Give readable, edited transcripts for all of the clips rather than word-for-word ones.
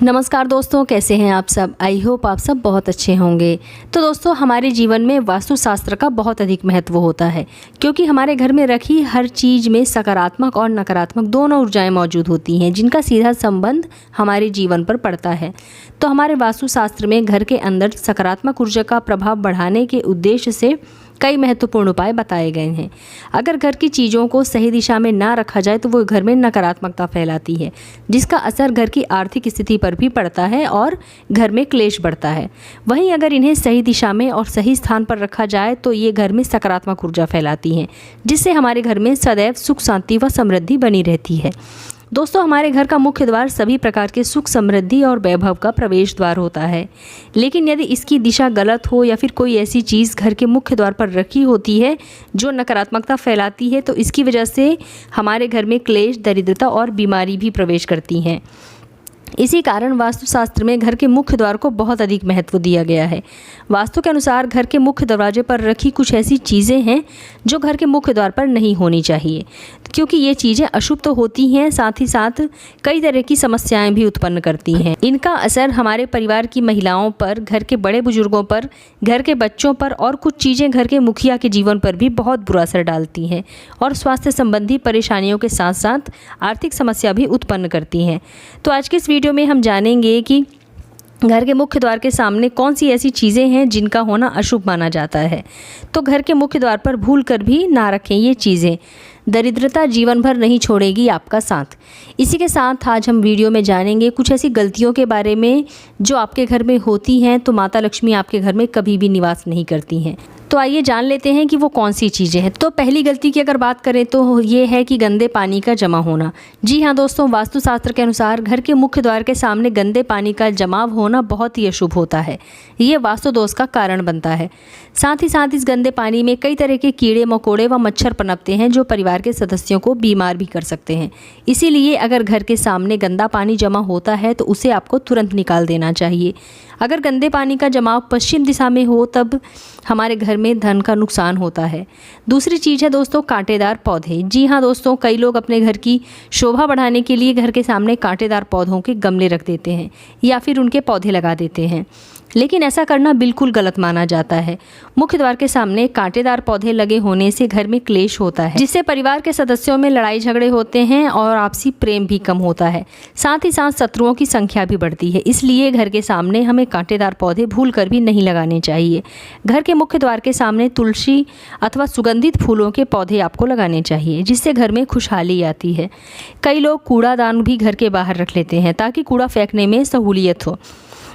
नमस्कार दोस्तों, कैसे हैं आप सब। आई होप आप सब बहुत अच्छे होंगे। तो दोस्तों, हमारे जीवन में वास्तुशास्त्र का बहुत अधिक महत्व होता है, क्योंकि हमारे घर में रखी हर चीज़ में सकारात्मक और नकारात्मक दोनों ऊर्जाएं मौजूद होती हैं, जिनका सीधा संबंध हमारे जीवन पर पड़ता है। तो हमारे वास्तुशास्त्र में घर के अंदर सकारात्मक ऊर्जा का प्रभाव बढ़ाने के उद्देश्य से कई महत्वपूर्ण उपाय बताए गए हैं। अगर घर की चीज़ों को सही दिशा में ना रखा जाए तो वो घर में नकारात्मकता फैलाती है, जिसका असर घर की आर्थिक स्थिति पर भी पड़ता है और घर में क्लेश बढ़ता है। वहीं अगर इन्हें सही दिशा में और सही स्थान पर रखा जाए तो ये घर में सकारात्मक ऊर्जा फैलाती हैं, जिससे हमारे घर में सदैव सुख शांति व समृद्धि बनी रहती है। दोस्तों, हमारे घर का मुख्य द्वार सभी प्रकार के सुख समृद्धि और वैभव का प्रवेश द्वार होता है, लेकिन यदि इसकी दिशा गलत हो या फिर कोई ऐसी चीज़ घर के मुख्य द्वार पर रखी होती है जो नकारात्मकता फैलाती है, तो इसकी वजह से हमारे घर में क्लेश, दरिद्रता और बीमारी भी प्रवेश करती हैं। इसी कारण वास्तुशास्त्र में घर के मुख्य द्वार को बहुत अधिक महत्व दिया गया है। वास्तु के अनुसार घर के मुख्य दरवाजे पर रखी कुछ ऐसी चीज़ें हैं जो घर के मुख्य द्वार पर नहीं होनी चाहिए, क्योंकि ये चीज़ें अशुभ तो होती हैं, साथ ही साथ कई तरह की समस्याएं भी उत्पन्न करती हैं। इनका असर हमारे परिवार की महिलाओं पर, घर के बड़े बुजुर्गों पर, घर के बच्चों पर और कुछ चीज़ें घर के मुखिया के जीवन पर भी बहुत बुरा असर डालती हैं और स्वास्थ्य संबंधी परेशानियों के साथ साथ आर्थिक समस्या भी उत्पन्न करती हैं। तो आज के इस वीडियो में हम जानेंगे कि घर के मुख्य द्वार के सामने कौन सी ऐसी चीज़ें हैं जिनका होना अशुभ माना जाता है। तो घर के मुख्य द्वार पर भूल कर भी ना रखें ये चीज़ें। दरिद्रता जीवन भर नहीं छोड़ेगी आपका साथ। इसी के साथ आज हम वीडियो में जानेंगे कुछ ऐसी गलतियों के बारे में जो आपके घर में होती हैं, तो माता लक्ष्मी आपके घर में कभी भी निवास नहीं करती हैं। तो आइए जान लेते हैं कि वो कौन सी चीज़ें हैं। तो पहली गलती की अगर बात करें तो ये है कि गंदे पानी का जमा होना। जी हाँ दोस्तों, वास्तुशास्त्र के अनुसार घर के मुख्य द्वार के सामने गंदे पानी का जमाव होना बहुत ही अशुभ होता है। ये वास्तु दोष का कारण बनता है। साथ ही साथ इस गंदे पानी में कई तरह के कीड़े मकोड़े व मच्छर पनपते हैं जो परिवार के सदस्यों को बीमार भी कर सकते हैं। इसीलिए अगर घर के सामने गंदा पानी जमा होता है तो उसे आपको तुरंत निकाल देना चाहिए। अगर गंदे पानी का जमाव पश्चिम दिशा में हो तब हमारे घर में धन का नुकसान होता है। दूसरी चीज़ है दोस्तों, कांटेदार पौधे। जी हाँ दोस्तों, कई लोग अपने घर की शोभा बढ़ाने के लिए घर के सामने कांटेदार पौधों के गमले रख देते हैं या फिर उनके पौधे लगा देते हैं, लेकिन ऐसा करना बिल्कुल गलत माना जाता है। मुख्य द्वार के सामने कांटेदार पौधे लगे होने से घर में क्लेश होता है, जिससे परिवार के सदस्यों में लड़ाई झगड़े होते हैं और आपसी प्रेम भी कम होता है। साथ ही साथ शत्रुओं की संख्या भी बढ़ती है। इसलिए घर के सामने हमें कांटेदार पौधे भूल कर भी नहीं लगाने चाहिए। घर के मुख्य द्वार के सामने तुलसी अथवा सुगंधित फूलों के पौधे आपको लगाने चाहिए, जिससे घर में खुशहाली आती है। कई लोग कूड़ादान भी घर के बाहर रख लेते हैं ताकि कूड़ा फेंकने में सहूलियत हो,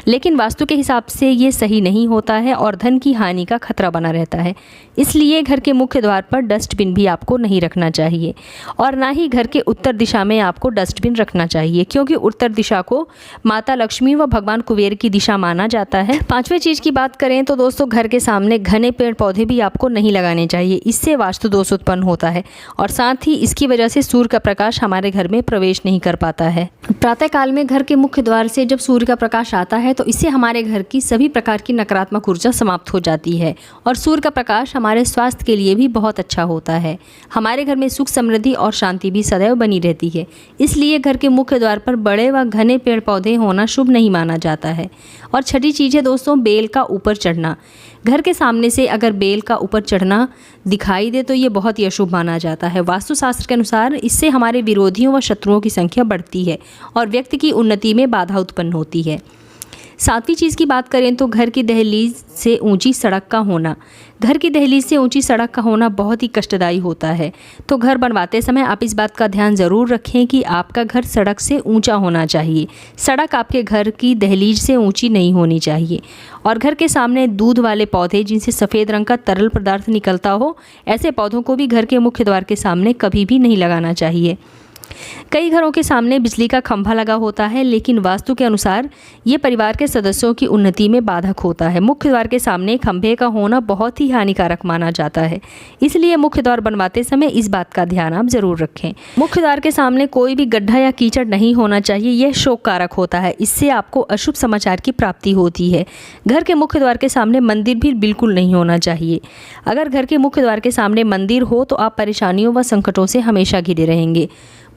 लेकिन वास्तु के हिसाब से ये सही नहीं होता है और धन की हानि का खतरा बना रहता है। इसलिए घर के मुख्य द्वार पर डस्टबिन भी आपको नहीं रखना चाहिए और ना ही घर के उत्तर दिशा में आपको डस्टबिन रखना चाहिए, क्योंकि उत्तर दिशा को माता लक्ष्मी व भगवान कुबेर की दिशा माना जाता है। पांचवें चीज़ की बात करें तो दोस्तों, घर के सामने घने पेड़ पौधे भी आपको नहीं लगाने चाहिए। इससे वास्तु दोष उत्पन्न होता है और साथ ही इसकी वजह से सूर्य का प्रकाश हमारे घर में प्रवेश नहीं कर पाता है। प्रातःकाल में घर के मुख्य द्वार से जब सूर्य का प्रकाश आता है तो इससे हमारे घर की सभी प्रकार की नकारात्मक ऊर्जा समाप्त हो जाती है और सूर्य का प्रकाश हमारे स्वास्थ्य के लिए भी बहुत अच्छा होता है। हमारे घर में सुख समृद्धि और शांति भी सदैव बनी रहती है। इसलिए घर के मुख्य द्वार पर बड़े व घने पेड़ पौधे होना शुभ नहीं माना जाता है। और छठी चीज़ है दोस्तों, बेल का ऊपर चढ़ना। घर के सामने से अगर बेल का ऊपर चढ़ना दिखाई दे तो ये बहुत ही अशुभ माना जाता है। वास्तुशास्त्र के अनुसार इससे हमारे विरोधियों व शत्रुओं की संख्या बढ़ती है और व्यक्ति की उन्नति में बाधा उत्पन्न होती है। सातवीं चीज़ की बात करें तो घर की दहलीज से ऊंची सड़क का होना। घर की दहलीज से ऊंची सड़क का होना बहुत ही कष्टदायी होता है। तो घर बनवाते समय आप इस बात का ध्यान ज़रूर रखें कि आपका घर सड़क से ऊंचा होना चाहिए। सड़क आपके घर की दहलीज से ऊंची नहीं होनी चाहिए। और घर के सामने दूध वाले पौधे जिनसे सफ़ेद रंग का तरल पदार्थ निकलता हो, ऐसे पौधों को भी घर के मुख्य द्वार के सामने कभी भी नहीं लगाना चाहिए। कई घरों के सामने बिजली का खंभा लगा होता है, लेकिन वास्तु के अनुसार ये परिवार के सदस्यों की उन्नति में बाधक होता है। मुख्य द्वार के सामने खंभे का होना बहुत ही हानिकारक माना जाता है। इसलिए मुख्य द्वार बनवाते समय इस बात का ध्यान आप जरूर रखें। मुख्य द्वार के सामने कोई भी गड्ढा या कीचड़ नहीं होना चाहिए। यह शोक कारक होता है। इससे आपको अशुभ समाचार की प्राप्ति होती है। घर के मुख्य द्वार के सामने मंदिर भी बिल्कुल नहीं होना चाहिए। अगर घर के मुख्य द्वार के सामने मंदिर हो तो आप परेशानियों व संकटों से हमेशा घिरे रहेंगे।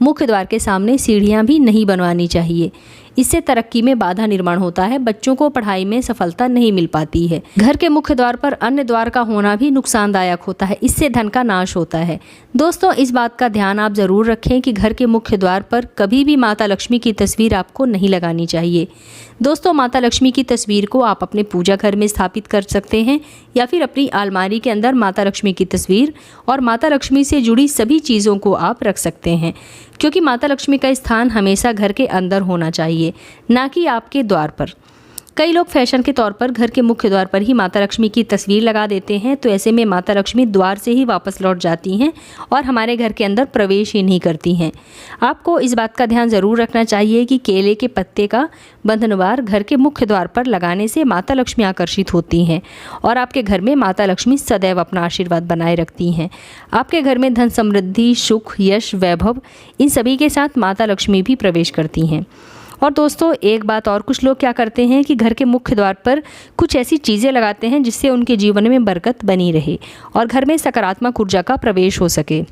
मुख्य द्वार के सामने सीढ़ियां भी नहीं बनवानी चाहिए। इससे तरक्की में बाधा निर्माण होता है, बच्चों को पढ़ाई में सफलता नहीं मिल पाती है। घर के मुख्य द्वार पर अन्य द्वार का होना भी नुकसानदायक होता है, इससे धन का नाश होता है। दोस्तों, इस बात का ध्यान आप ज़रूर रखें कि घर के मुख्य द्वार पर कभी भी माता लक्ष्मी की तस्वीर आपको नहीं लगानी चाहिए। दोस्तों, माता लक्ष्मी की तस्वीर को आप अपने पूजा घर में स्थापित कर सकते हैं या फिर अपनी अलमारी के अंदर माता लक्ष्मी की तस्वीर और माता लक्ष्मी से जुड़ी सभी चीज़ों को आप रख सकते हैं, क्योंकि माता लक्ष्मी का स्थान हमेशा घर के अंदर होना चाहिए, ना कि आपके द्वार पर। कई लोग फैशन के तौर पर घर के मुख्य द्वार पर ही माता लक्ष्मी की तस्वीर लगा देते हैं, तो ऐसे में माता लक्ष्मी द्वार से ही वापस लौट जाती हैं और हमारे घर के अंदर प्रवेश ही नहीं करती हैं। आपको इस बात का ध्यान ज़रूर रखना चाहिए कि केले के पत्ते का बंधनवार घर के मुख्य द्वार पर लगाने से माता लक्ष्मी आकर्षित होती हैं और आपके घर में माता लक्ष्मी सदैव अपना आशीर्वाद बनाए रखती हैं। आपके घर में धन, समृद्धि, सुख, यश, वैभव, इन सभी के साथ माता लक्ष्मी भी प्रवेश करती हैं। और दोस्तों, एक बात और, कुछ लोग क्या करते हैं कि घर के मुख्य द्वार पर कुछ ऐसी चीज़ें लगाते हैं जिससे उनके जीवन में बरकत बनी रहे और घर में सकारात्मक ऊर्जा का प्रवेश हो सके।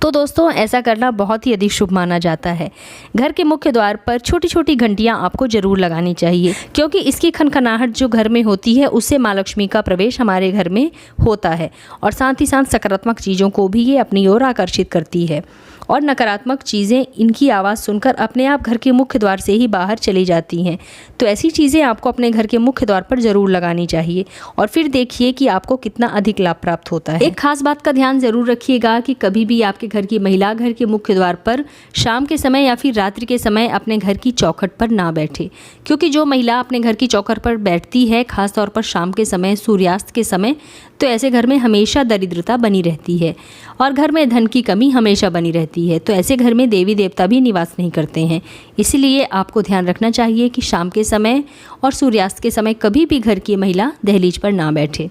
तो दोस्तों, ऐसा करना बहुत ही अधिक शुभ माना जाता है। घर के मुख्य द्वार पर छोटी छोटी घंटियां आपको ज़रूर लगानी चाहिए, क्योंकि इसकी खनखनाहट जो घर में होती है उससे माँ लक्ष्मी का प्रवेश हमारे घर में होता है और साथ ही साथ सकारात्मक चीज़ों को भी ये अपनी ओर आकर्षित करती है और नकारात्मक चीज़ें इनकी आवाज़ सुनकर अपने आप घर के मुख्य द्वार से ही बाहर चली जाती हैं। तो ऐसी चीज़ें आपको अपने घर के मुख्य द्वार पर ज़रूर लगानी चाहिए और फिर देखिए कि आपको कितना अधिक लाभ प्राप्त होता है। एक खास बात का ध्यान ज़रूर रखिएगा कि कभी भी आपके घर की महिला घर के मुख्य द्वार पर शाम के समय या फिर रात्रि के समय अपने घर की चौखट पर ना बैठे, क्योंकि जो महिला अपने घर की चौखट पर बैठती है, खासतौर पर शाम के समय, सूर्यास्त के समय, तो ऐसे घर में हमेशा दरिद्रता बनी रहती है और घर में धन की कमी हमेशा बनी रहती है। तो ऐसे घर में देवी देवता भी निवास नहीं करते हैं। इसलिए आपको ध्यान रखना चाहिए कि शाम के समय और सूर्यास्त के समय कभी भी घर की महिला दहलीज पर ना बैठे।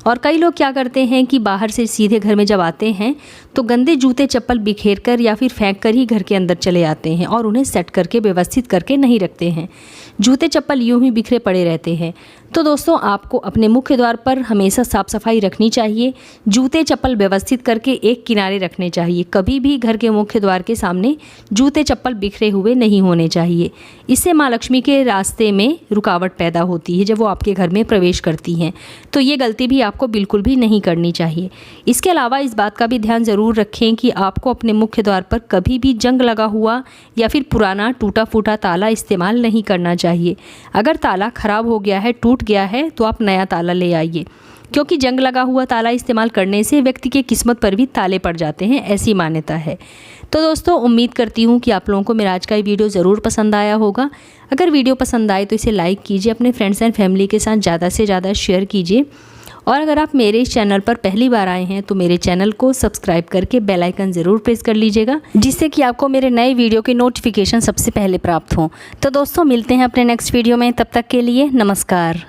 और कई लोग क्या करते हैं कि बाहर से सीधे घर में जब आते हैं तो गंदे जूते चप्पल बिखेर कर या फिर फेंक कर ही घर के अंदर चले आते हैं और उन्हें सेट करके व्यवस्थित करके नहीं रखते हैं। जूते चप्पल यूं ही बिखरे पड़े रहते हैं। तो दोस्तों, आपको अपने मुख्य द्वार पर हमेशा साफ़ सफाई रखनी चाहिए। जूते चप्पल व्यवस्थित करके एक किनारे रखने चाहिए। कभी भी घर के मुख्य द्वार के सामने जूते चप्पल बिखरे हुए नहीं होने चाहिए। इससे माँ लक्ष्मी के रास्ते में रुकावट पैदा होती है जब वो आपके घर में प्रवेश करती हैं। तो ये गलती भी आपको बिल्कुल भी नहीं करनी चाहिए। इसके अलावा इस बात का भी ध्यान ज़रूर रखें कि आपको अपने मुख्य द्वार पर कभी भी जंग लगा हुआ या फिर पुराना टूटा फूटा ताला इस्तेमाल नहीं करना चाहिए। अगर ताला खराब हो गया है, टूट गया है, तो आप नया ताला ले आइए, क्योंकि जंग लगा हुआ ताला इस्तेमाल करने से व्यक्ति के किस्मत पर भी ताले पड़ जाते हैं, ऐसी मान्यता है। तो दोस्तों, उम्मीद करती हूँ कि आप लोगों को मेरा आज का ये वीडियो ज़रूर पसंद आया होगा। अगर वीडियो पसंद आए तो इसे लाइक कीजिए, अपने फ्रेंड्स एंड फैमिली के साथ ज़्यादा से ज़्यादा शेयर कीजिए और अगर आप मेरे इस चैनल पर पहली बार आए हैं तो मेरे चैनल को सब्सक्राइब करके बेल आइकन ज़रूर प्रेस कर लीजिएगा, जिससे कि आपको मेरे नए वीडियो की नोटिफिकेशन सबसे पहले प्राप्त हो। तो दोस्तों, मिलते हैं अपने नेक्स्ट वीडियो में, तब तक के लिए नमस्कार।